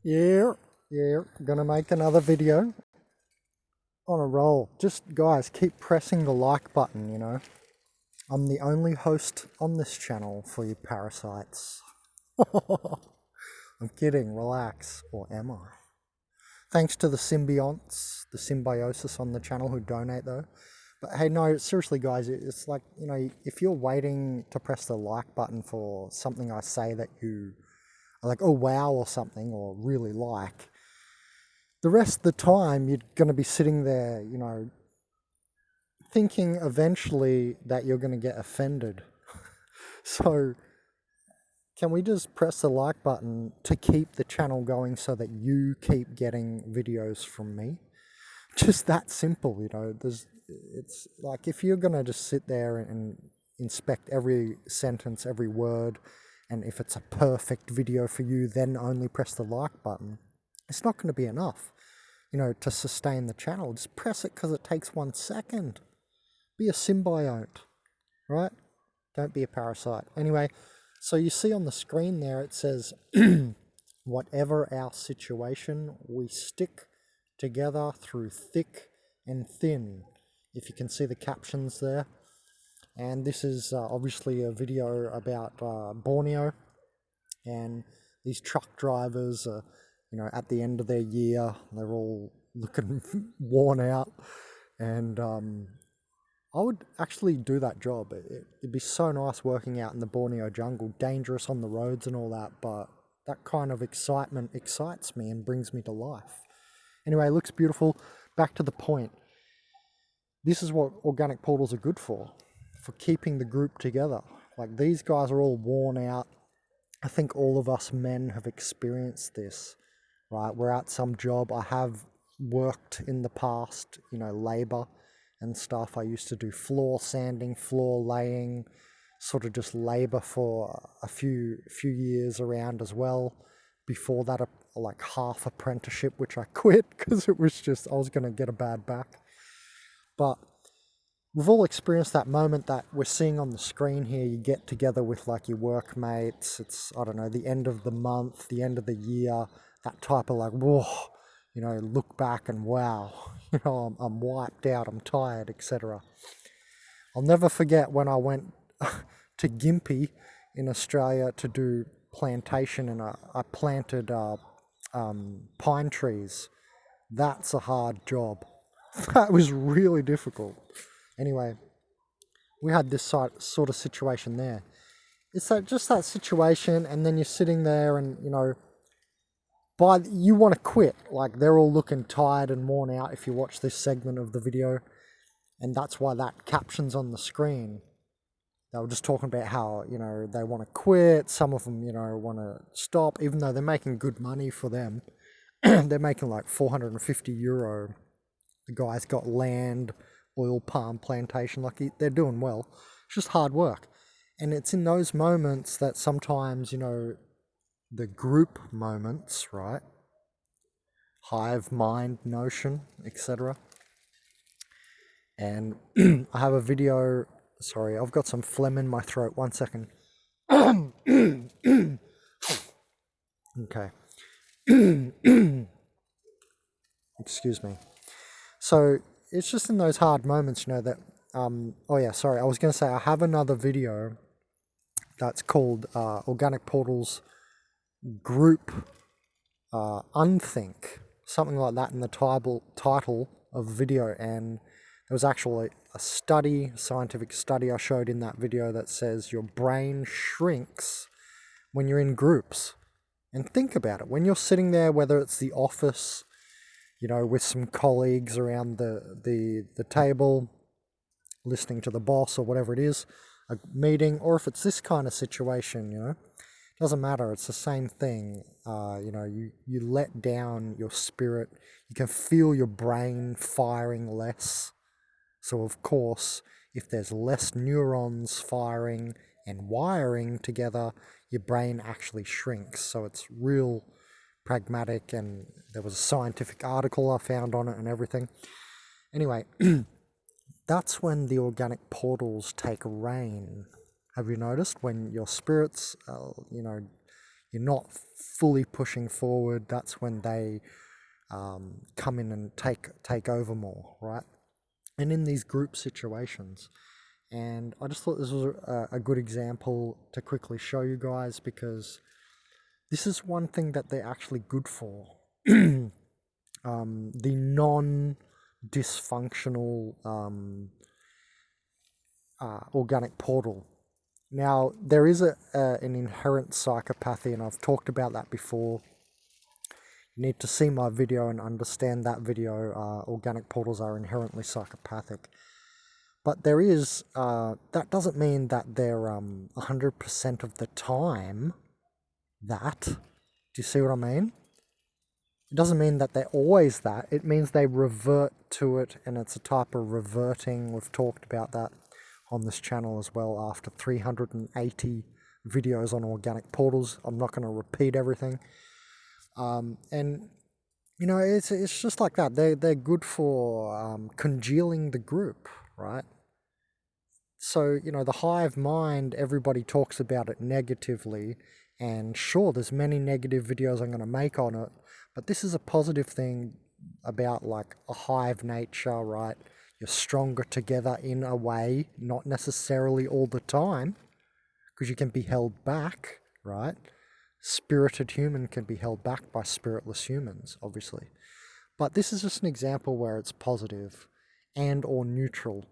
Yeah, yeah, gonna make another video on a roll. Just guys, keep pressing the like button, you know. I'm the only host on this channel for you parasites. I'm kidding, relax, or am I? Thanks to the symbionts, the symbiosis on the channel who donate though. But hey, no, seriously guys, it's like, you know, if you're waiting to press the like button for something I say that you are like, oh wow, or something, or really like, the rest of the time you're going to be sitting there, you know, thinking eventually that you're going to get offended. So can we just press the like button to keep the channel going so that you keep getting videos from me? Just that simple, you know. It's like if you're going to just sit there and inspect every sentence, every word, and if it's a perfect video for you, then only press the like button. It's not going to be enough, you know, to sustain the channel. Just press it because it takes 1 second. Be a symbiote, right? Don't be a parasite. Anyway, so you see on the screen there, it says, whatever our situation, we stick together through thick and thin. If you can see the captions there. And this is obviously a video about Borneo, and these truck drivers are, you know, at the end of their year, they're all looking worn out, and I would actually do that job. It'd be so nice working out in the Borneo jungle, dangerous on the roads and all that, but that kind of excitement excites me and brings me to life. Anyway, it looks beautiful. Back to the point. This is what organic portals are good for keeping the group together. Like, these guys are all worn out. I think all of us men have experienced this, right? We're at some job. I have worked in the past, you know, labor and stuff. I used to do floor sanding, floor laying, sort of just labor for a few years around as well. Before that, like half apprenticeship, which I quit because it was just, I was going to get a bad back. But we've all experienced that moment that we're seeing on the screen here. You get together with like your workmates. It's, I don't know, the end of the month, the end of the year, that type of like, whoa, you know, look back and wow, you know, I'm wiped out, I'm tired, etc. I'll never forget when I went to Gympie in Australia to do plantation, and I planted pine trees. That's a hard job. That was really difficult. Anyway, we had this sort of situation there. It's just that situation, and then you're sitting there and, you know, you want to quit. Like, they're all looking tired and worn out if you watch this segment of the video. And that's why that caption's on the screen. They were just talking about how, you know, they want to quit. Some of them, you know, want to stop, even though they're making good money for them. They're making like €450. The guy's got land, oil palm plantation, like they're doing well. It's just hard work. And it's in those moments that sometimes, you know, the group moments, right? Hive mind notion, etc. And I have a video, sorry, I've got some phlegm in my throat. 1 second. Okay. Excuse me. So it's just in those hard moments, you know, that, oh yeah, sorry, I was going to say I have another video that's called Organic Portals Group Unthink, something like that in the title of the video. And there was actually a scientific study I showed in that video that says your brain shrinks when you're in groups. And think about it, when you're sitting there, whether it's the office, you know, with some colleagues around the table, listening to the boss or whatever it is, a meeting, or if it's this kind of situation, you know, doesn't matter, it's the same thing. You know, you let down your spirit, you can feel your brain firing less. So of course, if there's less neurons firing and wiring together, your brain actually shrinks. So it's real pragmatic, and there was a scientific article I found on it and everything. Anyway, that's when the organic portals take reign. Have you noticed when your spirits, you know, you're not fully pushing forward, that's when they come in and take over more, right? And in these group situations. And I just thought this was a good example to quickly show you guys, because this is one thing that they're actually good for. The non-dysfunctional organic portal. Now, there is an inherent psychopathy, and I've talked about that before. You need to see my video and understand that video. Organic portals are inherently psychopathic. But there is, that doesn't mean that they're 100% of the time that. Do you see what I mean? It doesn't mean that they're always that. It means they revert to it, and it's a type of reverting. We've talked about that on this channel as well after 380 videos on organic portals. I'm not going to repeat everything. And, you know, it's just like that. They're good for congealing the group, right? So, you know, the hive mind, everybody talks about it negatively, and sure, there's many negative videos I'm going to make on it, but this is a positive thing about like a hive nature, right? You're stronger together in a way, not necessarily all the time, because you can be held back, right? Spirited human can be held back by spiritless humans, obviously. But this is just an example where it's positive and or neutral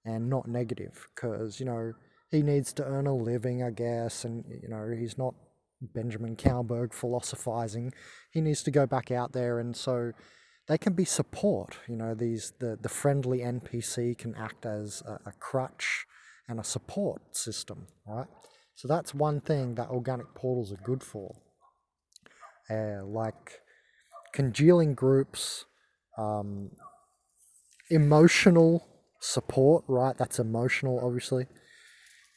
and not negative, because, you know, he needs to earn a living, I guess, and, you know, he's not Benjamin Cowberg philosophizing. He needs to go back out there, and so they can be support. You know, the friendly NPC can act as a crutch and a support system, right? So that's one thing that organic portals are good for. Like congealing groups, emotional support, right? That's emotional, obviously.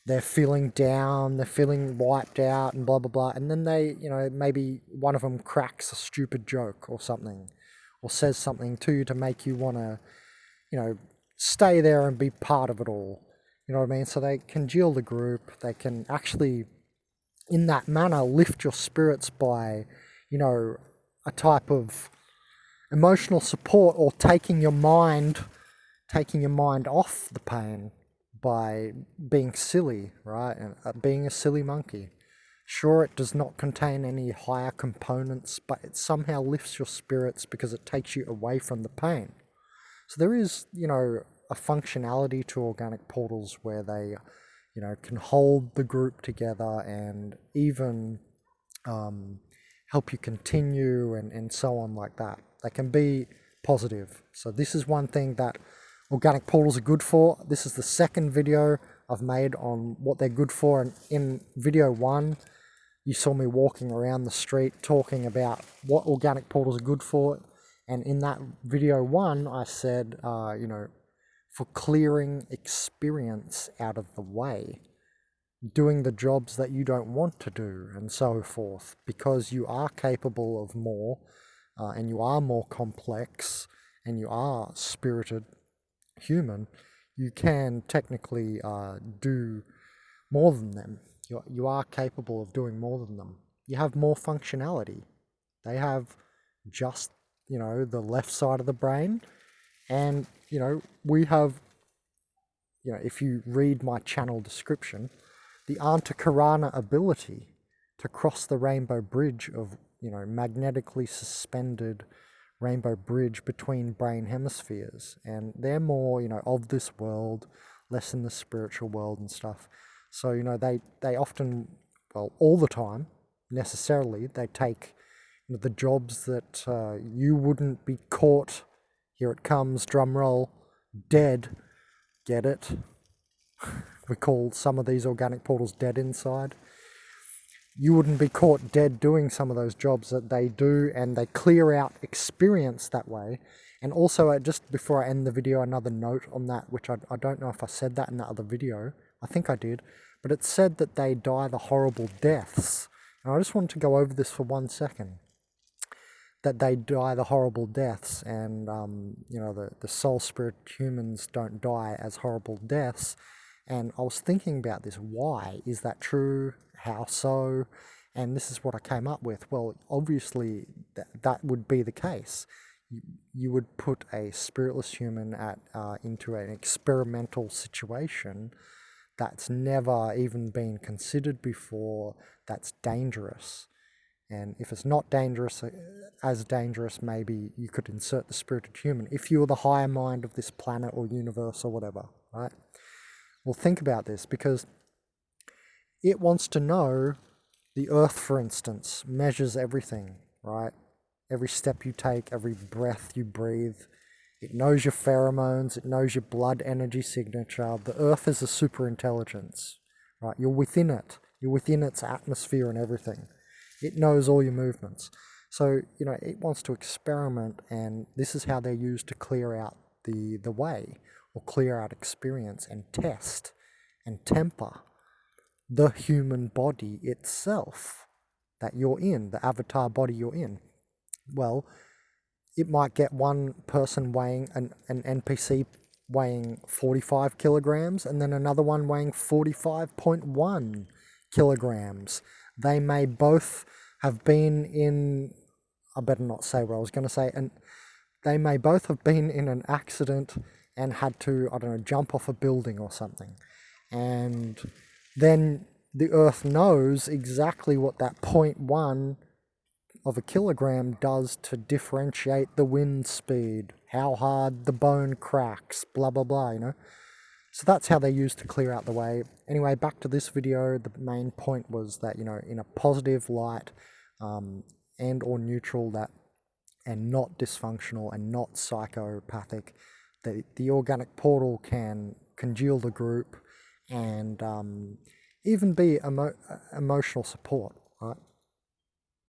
They're feeling down, they're feeling wiped out and blah, blah, blah. And then they, you know, maybe one of them cracks a stupid joke or something, or says something to you to make you want to, you know, stay there and be part of it all. You know what I mean? So they congeal the group. They can actually, in that manner, lift your spirits by, you know, a type of emotional support, or taking your mind off the pain by being silly, right? And being a silly monkey. Sure, it does not contain any higher components, but it somehow lifts your spirits because it takes you away from the pain. So there is, you know, a functionality to organic portals where they, you know, can hold the group together and even help you continue and so on like that. They can be positive. So this is one thing that organic portals are good for. This is the second video I've made on what they're good for, and in video 1 you saw me walking around the street talking about what organic portals are good for, and in that video 1 I said, you know, for clearing experience out of the way, doing the jobs that you don't want to do, and so forth, because you are capable of more, and you are more complex, and you are spirited human. You can technically do more than them. You are capable of doing more than them. You have more functionality. They have just, you know, the left side of the brain, and, you know, we have, you know, if you read my channel description, the Antakarana ability to cross the rainbow bridge of, you know, magnetically suspended rainbow bridge between brain hemispheres, and they're more, you know, of this world, less in the spiritual world and stuff. So, you know, they often, well, all the time, necessarily, they take, you know, the jobs that you wouldn't be caught, here it comes, drum roll, dead. Get it? We call some of these organic portals dead inside. You wouldn't be caught dead doing some of those jobs that they do, and they clear out experience that way. And also, just before I end the video, another note on that, which I don't know if I said that in that other video. I think I did. But it said that they die the horrible deaths. And I just wanted to go over this for 1 second. That they die the horrible deaths, and, you know, the soul spirit humans don't die as horrible deaths. And I was thinking about this. Why is that true? How so? And this is what I came up with. Well, obviously that would be the case. You would put a spiritless human into an experimental situation that's never even been considered before, that's dangerous. And if it's not dangerous, as dangerous, maybe you could insert the spirited human if you were the higher mind of this planet or universe or whatever, right? Well, think about this, because it wants to know the Earth, for instance, measures everything, right? Every step you take, every breath you breathe. It knows your pheromones, it knows your blood energy signature. The Earth is a super intelligence, right? You're within it. You're within its atmosphere and everything. It knows all your movements. So, it wants to experiment, and this is how they're used to clear out the way, or clear out experience and test and temper the human body itself that you're in, the avatar body you're in. Well, it might get one person weighing, an NPC weighing 45 kilograms, and then another one weighing 45.1 kilograms. They may both have been in, I better not say what I was going to say, and they may both have been in an accident and had to, I don't know, jump off a building or something. And then the Earth knows exactly what that 0.1 of a kilogram does to differentiate the wind speed, how hard the bone cracks, blah, blah, blah, So that's how they used to clear out the way. Anyway, back to this video, the main point was that, in a positive light and or neutral, and not dysfunctional and not psychopathic, the organic portal can congeal the group and even be emotional support, right?